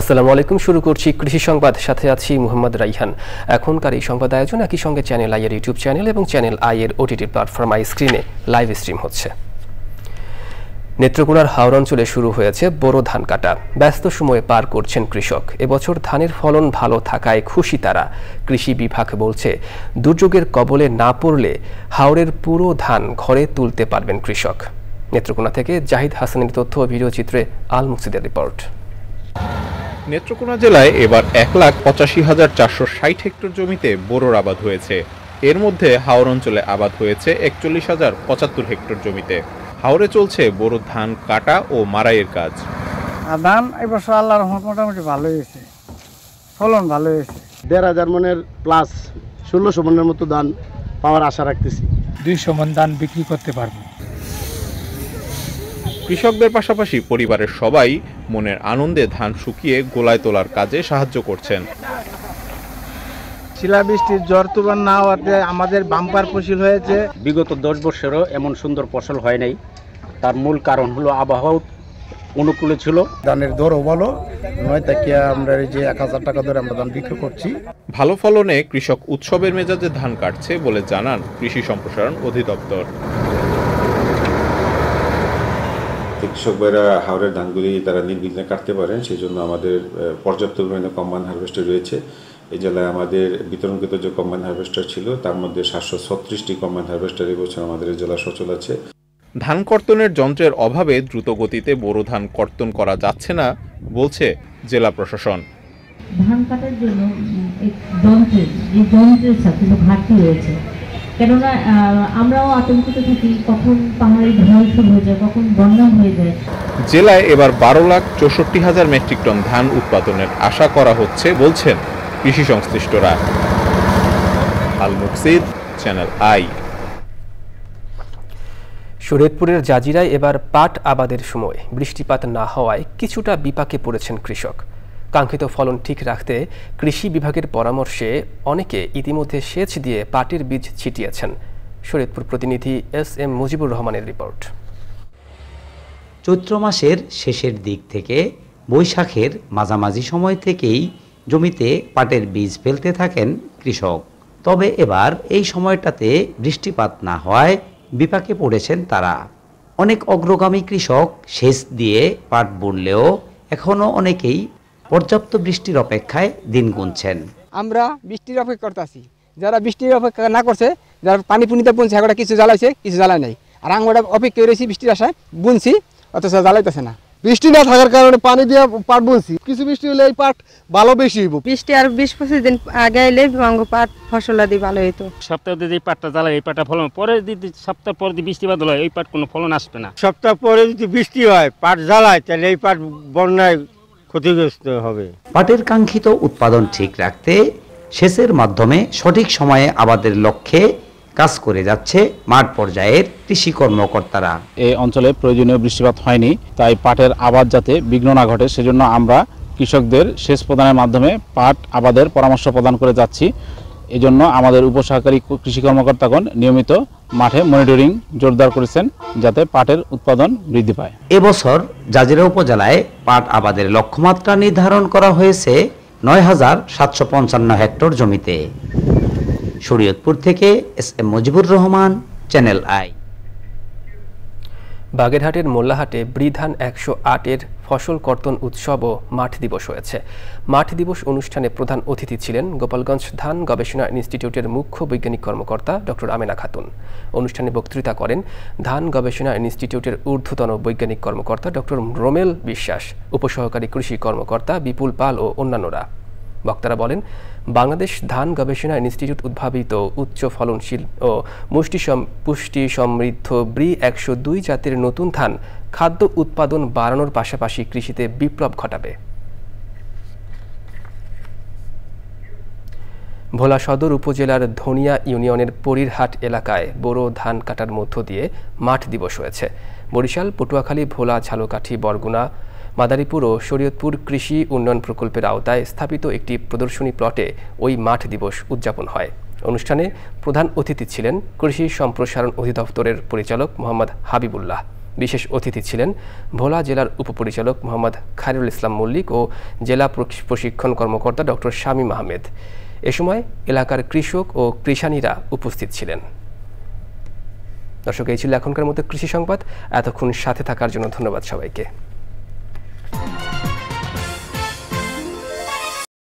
আসসালামু আলাইকুম। শুরু করছি কৃষি সংবাদ, সাথে আছি মোহাম্মদ রাইহান। এখনকার এই সংবাদ আয়োজন একই সঙ্গে চ্যানেল আই এর ইউটিউব চ্যানেল এবং চ্যানেল আই এর ওটিটি প্ল্যাটফর্ম আই স্ক্রিনে লাইভ স্ট্রিম হচ্ছে। নেত্রকোনার হাওর অঞ্চলে শুরু হয়েছে বোরো ধান কাটা। ব্যস্ত সময়ে পার করছেন কৃষক। এবছর ধানের ফলন ভালো থাকায় খুশি তারা। কৃষি বিভাগ বলছে, দুর্যোগের কবলে না পড়লে হাওরের পুরো ধান ঘরে তুলতে পারবেন কৃষক। নেত্রকোনা থেকে জাহিদ হাসানের তথ্য ও ভিডিও চিত্রে আল মুকসিদের রিপোর্ট। নেত্রকোনা জেলায় এবার 1,85,460 হেক্টর জমিতে বোরোর আবাদ হয়েছে। এর মধ্যে হাওর অঞ্চলে আবাদ হয়েছে 41,075 হেক্টর জমিতে। হাওরে চলছে বোরো ধান কাটা ও মাড়াইয়ের কাজ। ধান এবছর আল্লাহর রহমতে মোটামুটি ভালো হয়েছে, ফলন ভালো হয়েছে। 1,500 মনের প্লাস 1600 মনের মতো ধান পাওয়ার আশা রাখতেছি। 200 মন ধান বিক্রি করতে পারবো। কৃষকদের পাশাপাশি পরিবারের সবাই মনের আনন্দে ধান শুকিয়ে গোলায় তোলার কাজে সাহায্য করছেন। শিলাবৃষ্টির ঝড় তুফান না হওয়াতে আমাদের বাম্পার ফসল হয়েছে। বিগত 10 বছরেও এমন সুন্দর ফসল হয় নাই। তার মূল কারণ হলো আবহাওয়া অনুকূলে ছিল। ধানের দরও ভালো নয়, তাকে আমরা এই যে 1000 টাকা ধরে আমরা ধান বিক্রি করছি। ভালো ফলনে কৃষক উৎসবের মেজাজে ধান কাটছে বলে জানান কৃষি সম্প্রসারণ অধিদপ্তর। কৃষক ভাইরা হাওরের ধানগুলি তারা নির্বিঘ্নে কাটতে পারেন, সেই জন্য আমাদের পর্যাপ্ত পরিমাণে কম্বাইন হারভেস্টার রয়েছে। এই জেলায় আমাদের বিতরণকৃত যে কম্বাইন হারভেস্টার ছিল তার মধ্যে 736টি কম্বাইন হারভেস্টার এবছর আমাদের জেলা সচল আছে। ধান কর্তনের যন্ত্রের অভাবে দ্রুত গতিতে বোরো ধান কর্তন করা যাচ্ছে না বলছে জেলা প্রশাসন। ধান কাটার জন্য যন্ত্রের সাথে ঘাটতি রয়েছে, কেননা আমরাও আতঙ্কিত থাকি কখন পাহাড়ি ঢল শুরু হয়ে যায়, কখন বন্যা হয়ে যায়। জেলায় এবার 12,64,000 মেট্রিক টন ধান উৎপাদনের আশা করা হচ্ছে বলছেন কৃষি সংশ্লিষ্টরা। আল মুকসিদ, চ্যানেল আই। শরীয়তপুরের জাজিরায় এবার পাট আবাদের সময় বৃষ্টিপাত না হওয়ায় কিছুটা বিপাকে পড়েছেন কৃষক। কাঙ্ক্ষিত ফলন ঠিক রাখতে কৃষি বিভাগের পরামর্শে অনেকে ইতিমধ্যে সেচ দিয়ে পাটের বীজ ছিটিয়েছেন। শরীয়তপুর প্রতিনিধি এস.এম. মুজিবুর রহমানের রিপোর্ট। চৈত্র মাসের শেষের দিক থেকে বৈশাখের মাঝামাঝি সময় থেকেই জমিতে পাটের বীজ ফেলতে থাকেন কৃষক। তবে এবার এই সময়টাতে বৃষ্টিপাত না হওয়ায় বিপাকে পড়েছেন তারা। অনেক অগ্রগামী কৃষক সেচ দিয়ে পাট বুনলেও এখনও অনেকেই পর্যাপ্ত বৃষ্টির অপেক্ষায় দিন গুনছেন। আমরা বৃষ্টির অপেক্ষা করতেছি, যারা বৃষ্টির অপেক্ষা না করছে, যারা পানি পুনিতে বুনছে সেটা কিছু জ্বালাইছে, কিছু জ্বালায় নাই। আর আমরা অপেক্ষা রয়েছি বৃষ্টির আশায়, বুনছি অথচ জ্বালাইতেছে না। বৃষ্টি না থাকার কারণে পানি দিয়ে পাট বুনছি, কিছু বৃষ্টি হলে এই পাট ভালো বেশি হইব। বৃষ্টি আর 20-25 দিন আগে এলে পাট ফসল আদি ভালো হইতো। সপ্তাহ যদি পাটটা জ্বালায় এই পাটটা ফলন, পরে যদি সপ্তাহ পরে যদি বৃষ্টিপাত হয় এই পাট কোনো ফলন আসবে না। সপ্তাহ পরে যদি বৃষ্টি হয় পাট জ্বালায় তাহলে এই পাট বন্যায় ক্ষতিগ্রস্ত হবে। পাটের কাঙ্ক্ষিত উৎপাদন ঠিক রাখতে সেচের মাধ্যমে সঠিক সময়ে আবাদের লক্ষ্যে কাজ করে যাচ্ছে মাঠ পর্যায়ের কৃষি কর্মকর্তারা। এই অঞ্চলে প্রয়োজনীয় বৃষ্টিপাত হয়নি, তাই পাটের আবাদ যাতে বিঘ্ন না ঘটে সেজন্য আমরা কৃষকদের সেচ প্রদানের মাধ্যমে পাট আবাদের পরামর্শ প্রদান করে যাচ্ছি। এজন্য আমাদের উপসহকারী কৃষি কর্মকর্তাগণ নিয়মিত মাঠে মনিটরিং জোরদার করেছেন যাতে পাটের উৎপাদন বৃদ্ধি পায়। এবছর জাজিরা উপজেলায় পাট আবাদের লক্ষ্যমাত্রা নির্ধারণ করা হয়েছে 9,755 হেক্টর জমিতে। শরীয়তপুর থেকে SM. Mujibur Rahman, channel I. বাগেরহাটের মোল্লাহাটে বৃধান 108-এর ফসল কর্তন উৎসব ও মাঠ দিবস হয়েছে। মাঠ দিবস অনুষ্ঠানে প্রধান অতিথি ছিলেন গোপালগঞ্জ ধান গবেষণা ইনস্টিটিউটের মুখ্য বৈজ্ঞানিক কর্মকর্তা ডক্টর আমেনা খাতুন। অনুষ্ঠানে বক্তৃতা করেন ধান গবেষণা ইনস্টিটিউটের ঊর্ধ্বতন বৈজ্ঞানিক কর্মকর্তা ডক্টর রোমেল বিশ্বাস, উপসহকারী কৃষি কর্মকর্তা বিপুল পাল ও অন্যান্যরা। বক্তারা বলেন, বাংলাদেশ ধান গবেষণা ইনস্টিটিউট উদ্ভাবিত উচ্চ ফলনশীল ও পুষ্টি সমৃদ্ধ ব্রি 102 জাতের নতুন ধান খাদ্য উৎপাদন বাড়ানোর পাশাপাশি কৃষিতে বিপ্লব ঘটাবে। ভোলা সদর উপজেলার ধনিয়া ইউনিয়নের পরীরহাট এলাকায় বোরো ধান কাটার মধ্য দিয়ে মাঠ দিবস হয়েছে। বরিশাল, পটুয়াখালী, ভোলা, ঝালকাঠি, বরগুনা, মাদারীপুর ও শরীয়তপুর কৃষি উন্নয়ন প্রকল্পের আওতায় স্থাপিত একটি প্রদর্শনী প্লটে ওই মাঠ দিবস উদযাপন হয়। অনুষ্ঠানে প্রধান অতিথি ছিলেন কৃষি সম্প্রসারণ অধিদপ্তরের পরিচালক মোহাম্মদ হাবিবুল্লাহ। বিশেষ অতিথি ছিলেন ভোলা জেলার উপপরিচালক মোহাম্মদ খায়রুল ইসলাম মল্লিক ও জেলা প্রশিক্ষণ কর্মকর্তা ডক্টর শামীম আহমেদ। এ সময় এলাকার কৃষক ও কৃষানীরা উপস্থিত ছিলেন। দর্শক, এই ছিল এখনকার মতো কৃষি সংবাদ। এতক্ষণ সাথে থাকার জন্য ধন্যবাদ সবাইকে।